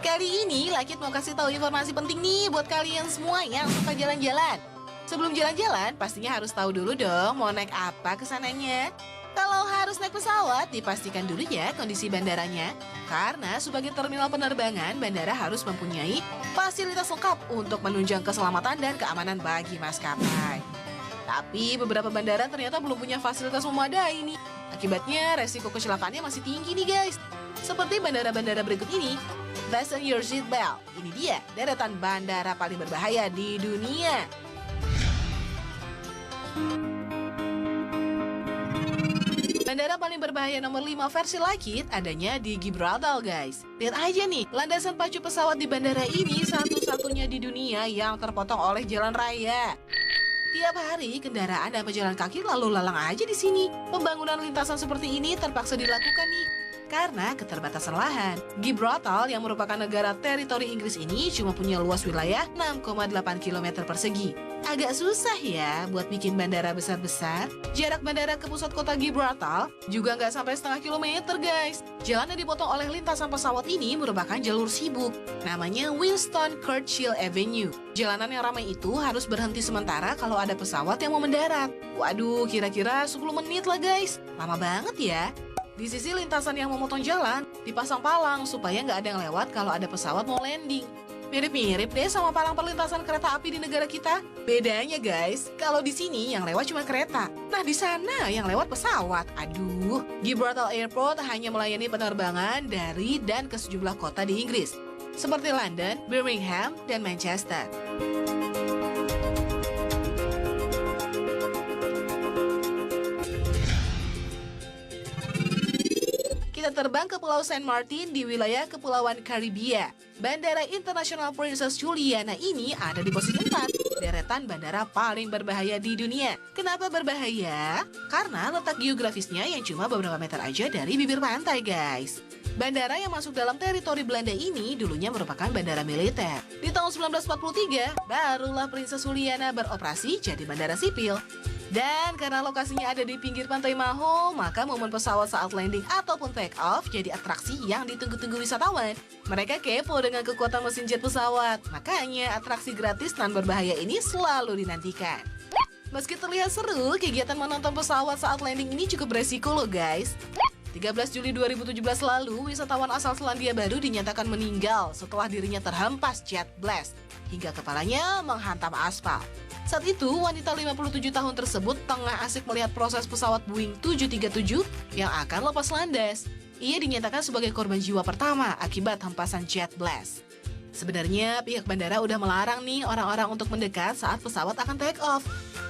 Kali ini Lakit mau kasih tahu informasi penting nih buat kalian semua yang suka jalan-jalan. Sebelum jalan-jalan, pastinya harus tahu dulu dong mau naik apa ke sananya. Kalau harus naik pesawat, dipastikan dulu ya kondisi bandaranya. Karena sebagai terminal penerbangan, bandara harus mempunyai fasilitas lengkap untuk menunjang keselamatan dan keamanan bagi maskapai. Tapi beberapa bandara ternyata belum punya fasilitas memadai nih. Akibatnya resiko kecelakaannya masih tinggi nih guys. Seperti bandara-bandara berikut ini. Fasten your seatbelt. Ini dia deretan bandara paling berbahaya di dunia. Bandara paling berbahaya nomor 5 versi Lakit adanya di Gibraltar guys. Lihat aja nih, landasan pacu pesawat di bandara ini satu-satunya di dunia yang terpotong oleh jalan raya. Tiap hari kendaraan dan pejalan kaki lalu lalang aja di sini. Pembangunan lintasan seperti ini terpaksa dilakukan nih karena keterbatasan lahan. Gibraltar yang merupakan negara teritori Inggris ini cuma punya luas wilayah 6,8 km persegi. Agak susah ya buat bikin bandara besar-besar. Jarak bandara ke pusat kota Gibraltar juga nggak sampai setengah kilometer guys. Jalan yang dipotong oleh lintasan pesawat ini merupakan jalur sibuk. Namanya Winston Churchill Avenue. Jalanan yang ramai itu harus berhenti sementara kalau ada pesawat yang mau mendarat. Waduh, kira-kira 10 menit lah guys. Lama banget ya. Di sisi lintasan yang memotong jalan, dipasang palang supaya nggak ada yang lewat kalau ada pesawat mau landing. Mirip-mirip deh sama palang perlintasan kereta api di negara kita. Bedanya guys, kalau di sini yang lewat cuma kereta. Nah di sana yang lewat pesawat. Aduh, Gibraltar Airport hanya melayani penerbangan dari dan ke sejumlah kota di Inggris. Seperti London, Birmingham, dan Manchester. Kita terbang ke Pulau Saint Martin di wilayah Kepulauan Karibia. Bandara Internasional Princess Juliana ini ada di posisi 4, deretan bandara paling berbahaya di dunia. Kenapa berbahaya? Karena letak geografisnya yang cuma beberapa meter aja dari bibir pantai, guys. Bandara yang masuk dalam teritori Belanda ini dulunya merupakan bandara militer. Di tahun 1943, barulah Princess Juliana beroperasi jadi bandara sipil. Dan karena lokasinya ada di pinggir pantai Maho, maka momen pesawat saat landing ataupun take off jadi atraksi yang ditunggu-tunggu wisatawan. Mereka kepo dengan kekuatan mesin jet pesawat, makanya atraksi gratis dan berbahaya ini selalu dinantikan. Meski terlihat seru, kegiatan menonton pesawat saat landing ini cukup beresiko loh guys. 13 Juli 2017 lalu, wisatawan asal Selandia Baru dinyatakan meninggal setelah dirinya terhempas jet blast hingga kepalanya menghantam aspal. Saat itu, wanita 57 tahun tersebut tengah asik melihat proses pesawat Boeing 737 yang akan lepas landas. Ia dinyatakan sebagai korban jiwa pertama akibat hempasan jet blast. Sebenarnya pihak bandara udah melarang nih orang-orang untuk mendekat saat pesawat akan take off.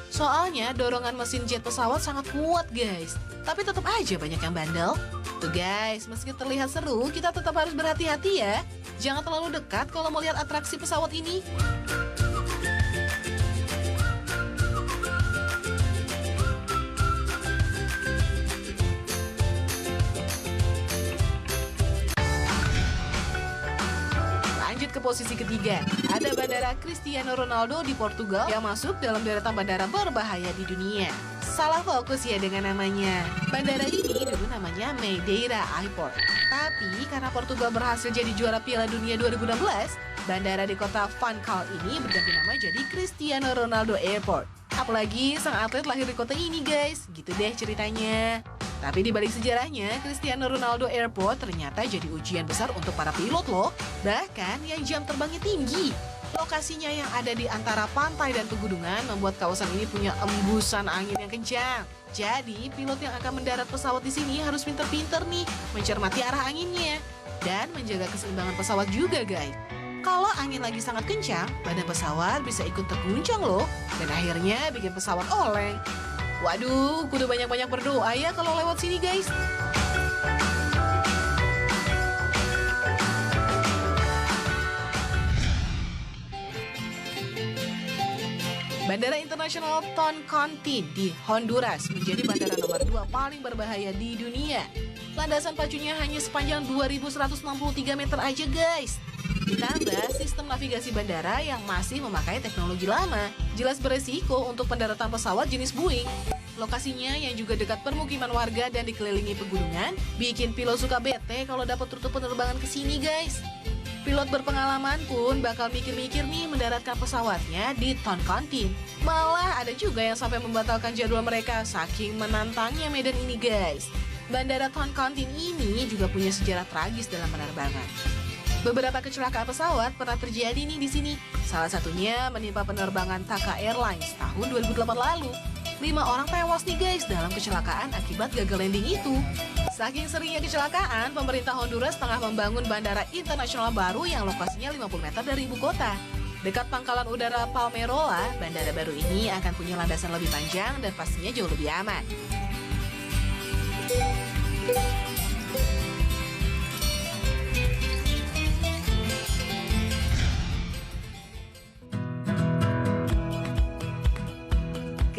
Soalnya dorongan mesin jet pesawat sangat kuat guys. Tapi tetap aja banyak yang bandel. Tuh guys, meski terlihat seru, kita tetap harus berhati-hati ya. Jangan terlalu dekat kalau melihat atraksi pesawat ini. Lanjut ke posisi ketiga, ada Bandara Cristiano Ronaldo di Portugal yang masuk dalam deretan bandara berbahaya di dunia. Salah fokus ya dengan namanya. Bandara ini dulu namanya Madeira Airport. Tapi karena Portugal berhasil jadi juara Piala Dunia 2016, bandara di kota Funchal ini berganti nama jadi Cristiano Ronaldo Airport. Apalagi sang atlet lahir di kota ini guys, gitu deh ceritanya. Tapi di balik sejarahnya, Cristiano Ronaldo Airport ternyata jadi ujian besar untuk para pilot loh. Bahkan yang jam terbangnya tinggi. Lokasinya yang ada di antara pantai dan pegunungan membuat kawasan ini punya embusan angin yang kencang. Jadi, pilot yang akan mendarat pesawat di sini harus pinter-pinter nih mencermati arah anginnya dan menjaga keseimbangan pesawat juga, guys. Kalau angin lagi sangat kencang, badan pesawat bisa ikut terguncang loh dan akhirnya bikin pesawat oleng. Waduh, kudu banyak-banyak berdoa ya kalau lewat sini, guys. Bandara Internasional Toncontín di Honduras menjadi bandara nomor 2 paling berbahaya di dunia. Landasan pacunya hanya sepanjang 2.163 meter aja guys. Ditambah sistem navigasi bandara yang masih memakai teknologi lama. Jelas beresiko untuk pendaratan pesawat jenis Boeing. Lokasinya yang juga dekat permukiman warga dan dikelilingi pegunungan, bikin pilot suka bete kalau dapat rute penerbangan ke sini guys. Pilot berpengalaman pun bakal mikir-mikir nih mendaratkan pesawatnya di Toncontin. Malah ada juga yang sampai membatalkan jadwal mereka saking menantangnya medan ini guys. Bandara Toncontin ini juga punya sejarah tragis dalam penerbangan. Beberapa kecelakaan pesawat pernah terjadi nih di sini. Salah satunya menimpa penerbangan Taka Airlines tahun 2008 lalu. 5 orang tewas nih guys dalam kecelakaan akibat gagal landing itu. Saking seringnya kecelakaan, pemerintah Honduras tengah membangun bandara internasional baru yang lokasinya 50 meter dari ibu kota. Dekat pangkalan udara Palmerola, bandara baru ini akan punya landasan lebih panjang dan pastinya jauh lebih aman.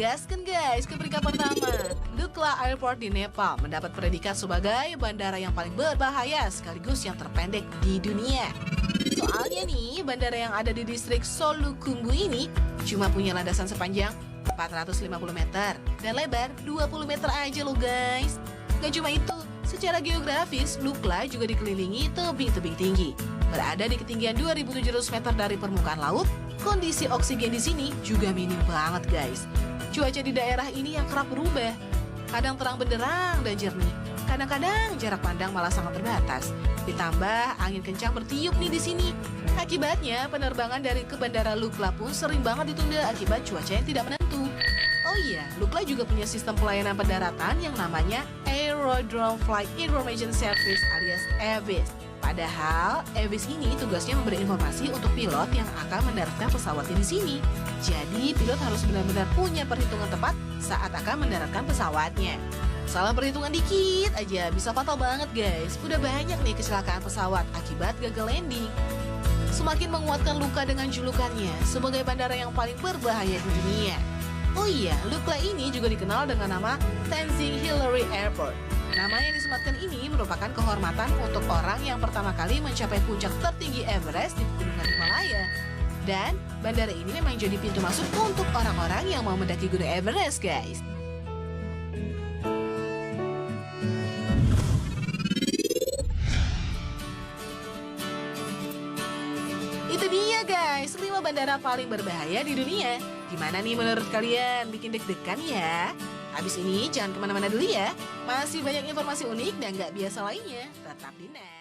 Gaskan guys ke peringkat pertama. Dukla Airport di Nepal mendapat predikat sebagai bandara yang paling berbahaya sekaligus yang terpendek di dunia. Soalnya nih, bandara yang ada di distrik Solukhumbu ini cuma punya landasan sepanjang 450 meter dan lebar 20 meter aja loh guys. Gak cuma itu, secara geografis Dukla juga dikelilingi tebing-tebing tinggi. Berada di ketinggian 2.700 meter dari permukaan laut, kondisi oksigen di sini juga minim banget guys. Cuaca di daerah ini yang kerap berubah, kadang terang benderang dan jernih, kadang-kadang jarak pandang malah sangat terbatas. Ditambah angin kencang bertiup nih di sini. Akibatnya penerbangan dari ke Bandara Lukla pun sering banget ditunda akibat cuaca yang tidak menentu. Oh iya, Lukla juga punya sistem pelayanan pendaratan yang namanya Aerodrome Flight Information Service alias AFIS. Padahal, AFIS ini tugasnya memberi informasi untuk pilot yang akan mendaratkan pesawatnya di sini. Jadi, pilot harus benar-benar punya perhitungan tepat saat akan mendaratkan pesawatnya. Salah perhitungan dikit aja bisa fatal banget guys. Udah banyak nih kecelakaan pesawat akibat gagal landing. Semakin menguatkan Lukla dengan julukannya sebagai bandara yang paling berbahaya di dunia. Oh iya, Lukla ini juga dikenal dengan nama Tenzing Hillary Airport. Nama yang disematkan ini merupakan kehormatan untuk orang yang pertama kali mencapai puncak tertinggi Everest di Pegunungan Himalaya. Dan bandara ini memang jadi pintu masuk untuk orang-orang yang mau mendaki Gunung Everest, guys. Itu dia guys, 5 bandara paling berbahaya di dunia. Gimana nih menurut kalian? Bikin deg-degan ya? Habis ini jangan kemana-mana dulu ya. Masih banyak informasi unik dan gak biasa lainnya. Tetap di Net.